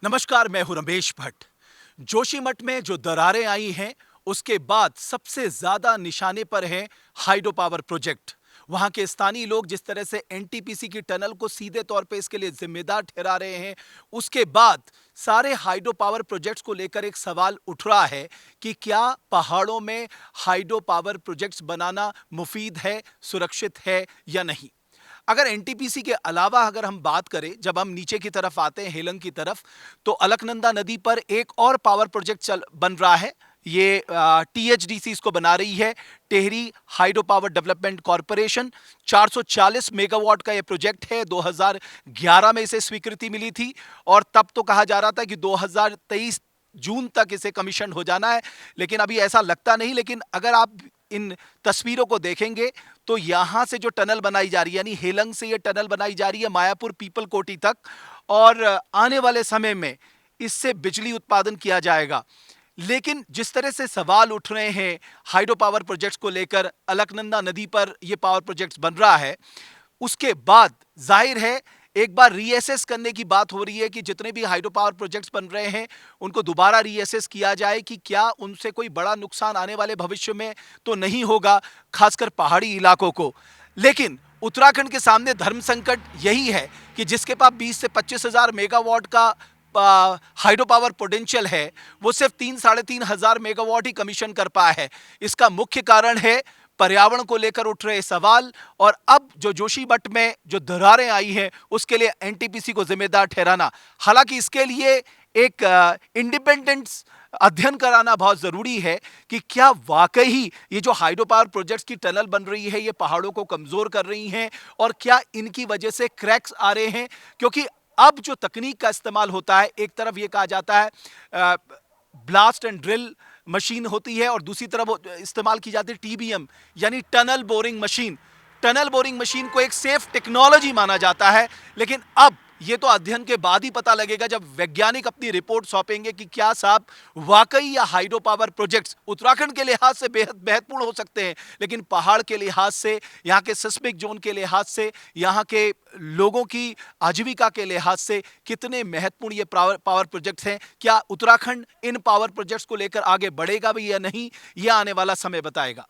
नमस्कार, मैं हूं रमेश भट्ट। जोशीमठ में जो दरारें आई हैं, उसके बाद सबसे ज्यादा निशाने पर है हाइड्रो पावर प्रोजेक्ट। वहां के स्थानीय लोग जिस तरह से एनटीपीसी की टनल को सीधे तौर पे इसके लिए जिम्मेदार ठहरा रहे हैं, उसके बाद सारे हाइड्रो पावर प्रोजेक्ट्स को लेकर एक सवाल उठ रहा है कि क्या पहाड़ों में हाइड्रो पावर प्रोजेक्ट्स बनाना मुफीद है, सुरक्षित है या नहीं। अगर एनटीपीसी के अलावा अगर हम बात करें, जब हम नीचे की तरफ आते हैं हेलंग की तरफ, तो अलकनंदा नदी पर एक और पावर प्रोजेक्ट चल बन रहा है। ये टीएचडीसी इसको बना रही है, Tehri hydro power development corporation. 440 megawatt का ये प्रोजेक्ट है। 2011 में इसे स्वीकृति मिली थी और तब तो कहा जा रहा था कि 2023 जून तक इसे कमीशन हो जाना है, लेकिन अभी ऐसा लगता नहीं। लेकिन अगर आप इन तस्वीरों को देखेंगे तो यहां से जो टनल बनाई जा रही है, यानी हेलंग से ये टनल बनाई जा रही है मायापुर पीपल कोटी तक, और आने वाले समय में इससे बिजली उत्पादन किया जाएगा। लेकिन जिस तरह से सवाल उठ रहे हैं हाइड्रो पावर प्रोजेक्ट्स को लेकर, अलकनंदा नदी पर यह पावर प्रोजेक्ट्स बन रहा है, उसके बाद जाहिर है एक बार रीएसेस करने की बात हो रही है कि जितने भी हाइड्रो पावर प्रोजेक्ट्स बन रहे हैं उनको दोबारा रीएसेस किया जाए कि क्या उनसे कोई बड़ा नुकसान आने वाले भविष्य में तो नहीं होगा, खासकर पहाड़ी इलाकों को। लेकिन उत्तराखंड के सामने धर्म संकट यही है कि जिसके पास 20 से 25 हजार मेगावाट का हाइड्रो पावर पोटेंशियल है, वो सिर्फ 3-3.5 हजार मेगावाट ही कमीशन कर पाया है। इसका मुख्य कारण है पर्यावरण को लेकर उठ रहे सवाल, और अब जो जोशीमठ में जो दरारें आई हैं उसके लिए एनटीपीसी को जिम्मेदार ठहराना। हालांकि इसके लिए एक इंडिपेंडेंट अध्ययन कराना बहुत जरूरी है कि क्या वाकई ये जो हाइड्रो पावर प्रोजेक्ट्स की टनल बन रही है ये पहाड़ों को कमजोर कर रही हैं, और क्या इनकी वजह से क्रैक्स आ रहे हैं। क्योंकि अब जो तकनीक का इस्तेमाल होता है, एक तरफ ये कहा जाता है ब्लास्ट एंड ड्रिल मशीन होती है और दूसरी तरफ इस्तेमाल की जाती है टीबीएम, यानी tunnel boring machine. Tunnel boring machine को एक सेफ टेक्नोलॉजी माना जाता है, लेकिन अब ये तो अध्ययन के बाद ही पता लगेगा जब वैज्ञानिक अपनी रिपोर्ट सौंपेंगे कि क्या साहब वाकई या हाइड्रो पावर प्रोजेक्ट्स उत्तराखंड के लिहाज से बेहद महत्वपूर्ण हो सकते हैं, लेकिन पहाड़ के लिहाज से, यहाँ के सिस्मिक जोन के लिहाज से, यहाँ के लोगों की आजीविका के लिहाज से कितने महत्वपूर्ण ये पावर प्रोजेक्ट्स हैं। क्या उत्तराखंड इन पावर प्रोजेक्ट्स को लेकर आगे बढ़ेगा भी या नहीं, यह आने वाला समय बताएगा।